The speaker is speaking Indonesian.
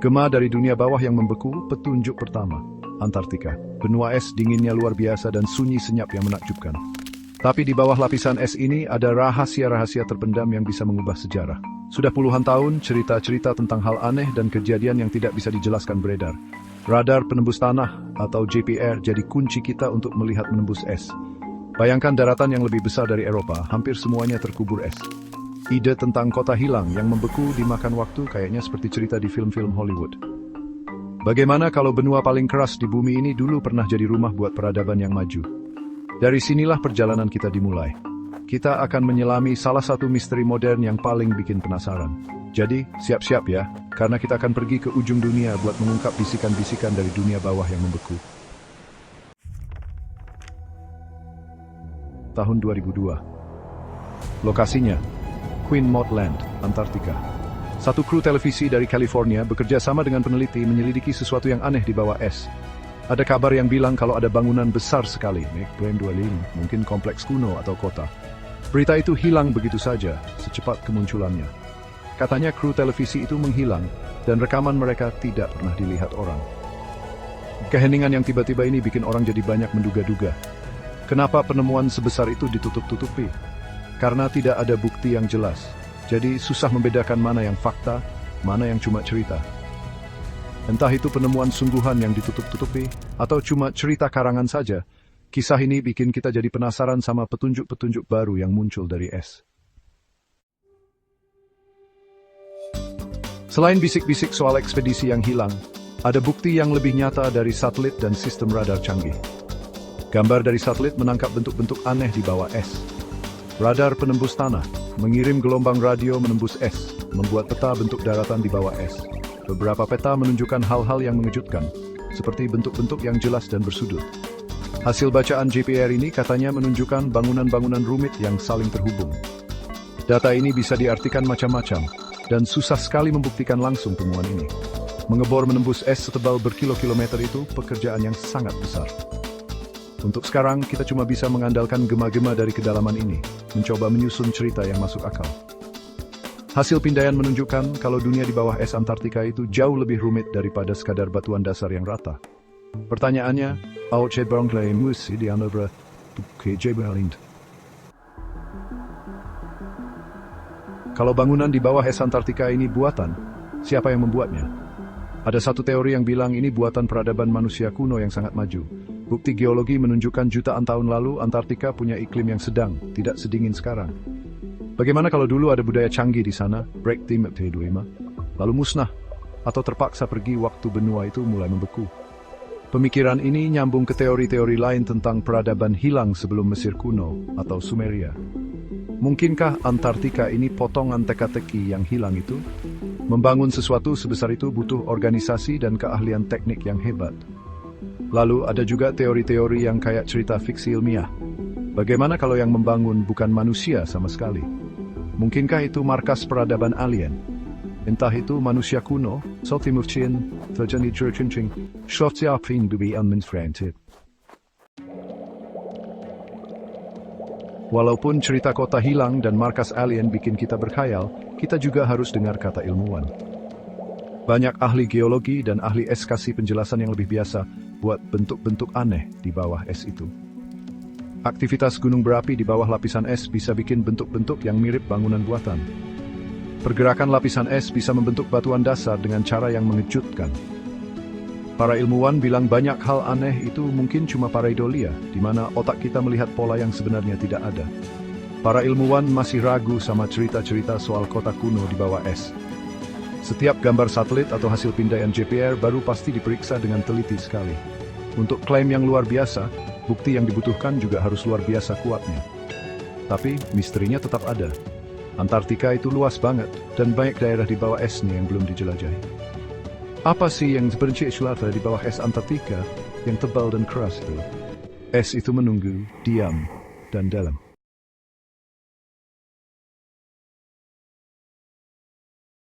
Gema dari dunia bawah yang membeku, petunjuk pertama. Antartika. Benua es dinginnya luar biasa dan sunyi senyap yang menakjubkan. Tapi di bawah lapisan es ini ada rahasia-rahasia terpendam yang bisa mengubah sejarah. Sudah puluhan tahun, cerita-cerita tentang hal aneh dan kejadian yang tidak bisa dijelaskan beredar. Radar penembus tanah atau JPR jadi kunci kita untuk melihat menembus es. Bayangkan daratan yang lebih besar dari Eropa, hampir semuanya terkubur es. Ide tentang kota hilang yang membeku dimakan waktu kayaknya seperti cerita di film-film Hollywood. Bagaimana kalau benua paling keras di bumi ini dulu pernah jadi rumah buat peradaban yang maju? Dari sinilah perjalanan kita dimulai. Kita akan menyelami salah satu misteri modern yang paling bikin penasaran. Jadi, siap-siap ya, karena kita akan pergi ke ujung dunia buat mengungkap bisikan-bisikan dari dunia bawah yang membeku. Tahun 2002. Lokasinya, Queen Maud Land, Antartika. Satu kru televisi dari California bekerja sama dengan peneliti menyelidiki sesuatu yang aneh di bawah es. Ada kabar yang bilang kalau ada bangunan besar sekali, mungkin kompleks kuno atau kota. Berita itu hilang begitu saja, secepat kemunculannya. Katanya kru televisi itu menghilang, dan rekaman mereka tidak pernah dilihat orang. Keheningan yang tiba-tiba ini bikin orang jadi banyak menduga-duga. Kenapa penemuan sebesar itu ditutup-tutupi? Karena tidak ada bukti yang jelas, jadi susah membedakan mana yang fakta, mana yang cuma cerita. Entah itu penemuan sungguhan yang ditutup-tutupi, atau cuma cerita karangan saja, kisah ini bikin kita jadi penasaran sama petunjuk-petunjuk baru yang muncul dari es. Selain bisik-bisik soal ekspedisi yang hilang, ada bukti yang lebih nyata dari satelit dan sistem radar canggih. Gambar dari satelit menangkap bentuk-bentuk aneh di bawah es. Radar penembus tanah mengirim gelombang radio menembus es, membuat peta bentuk daratan di bawah es. Beberapa peta menunjukkan hal-hal yang mengejutkan, seperti bentuk-bentuk yang jelas dan bersudut. Hasil bacaan JPR ini katanya menunjukkan bangunan-bangunan rumit yang saling terhubung. Data ini bisa diartikan macam-macam, dan susah sekali membuktikan langsung temuan ini. Mengebor menembus es setebal berkilo-kilometer itu pekerjaan yang sangat besar. Untuk sekarang, kita cuma bisa mengandalkan gema-gema dari kedalaman ini, mencoba menyusun cerita yang masuk akal. Hasil pindaian menunjukkan kalau dunia di bawah es Antartika itu jauh lebih rumit daripada sekadar batuan dasar yang rata. Pertanyaannya, kalau bangunan di bawah es Antartika ini buatan, siapa yang membuatnya? Ada satu teori yang bilang ini buatan peradaban manusia kuno yang sangat maju. Bukti geologi menunjukkan jutaan tahun lalu Antartika punya iklim yang sedang, tidak sedingin sekarang. Bagaimana kalau dulu ada budaya canggih di sana, lalu musnah, atau terpaksa pergi waktu benua itu mulai membeku? Pemikiran ini nyambung ke teori-teori lain tentang peradaban hilang sebelum Mesir kuno atau Sumeria. Mungkinkah Antartika ini potongan teka-teki yang hilang itu? Membangun sesuatu sebesar itu butuh organisasi dan keahlian teknik yang hebat. Lalu ada juga teori-teori yang kayak cerita fiksi ilmiah. Bagaimana kalau yang membangun bukan manusia sama sekali? Mungkinkah itu markas peradaban alien? Entah itu manusia kuno, Walaupun cerita kota hilang dan markas alien bikin kita berkhayal, kita juga harus dengar kata ilmuwan. Banyak ahli geologi dan ahli es kasih penjelasan yang lebih biasa buat bentuk-bentuk aneh di bawah es itu. Aktivitas gunung berapi di bawah lapisan es bisa bikin bentuk-bentuk yang mirip bangunan buatan. Pergerakan lapisan es bisa membentuk batuan dasar dengan cara yang mengejutkan. Para ilmuwan bilang banyak hal aneh itu mungkin cuma pareidolia, di mana otak kita melihat pola yang sebenarnya tidak ada. Para ilmuwan masih ragu sama cerita-cerita soal kota kuno di bawah es. Setiap gambar satelit atau hasil pindaian JPR baru pasti diperiksa dengan teliti sekali. Untuk klaim yang luar biasa, bukti yang dibutuhkan juga harus luar biasa kuatnya. Tapi misterinya tetap ada. Antartika itu luas banget, dan banyak daerah di bawah esnya yang belum dijelajahi. Apa sih yang sebenarnya di bawah es Antartika yang tebal dan keras itu? Es itu menunggu, diam, dan dalam.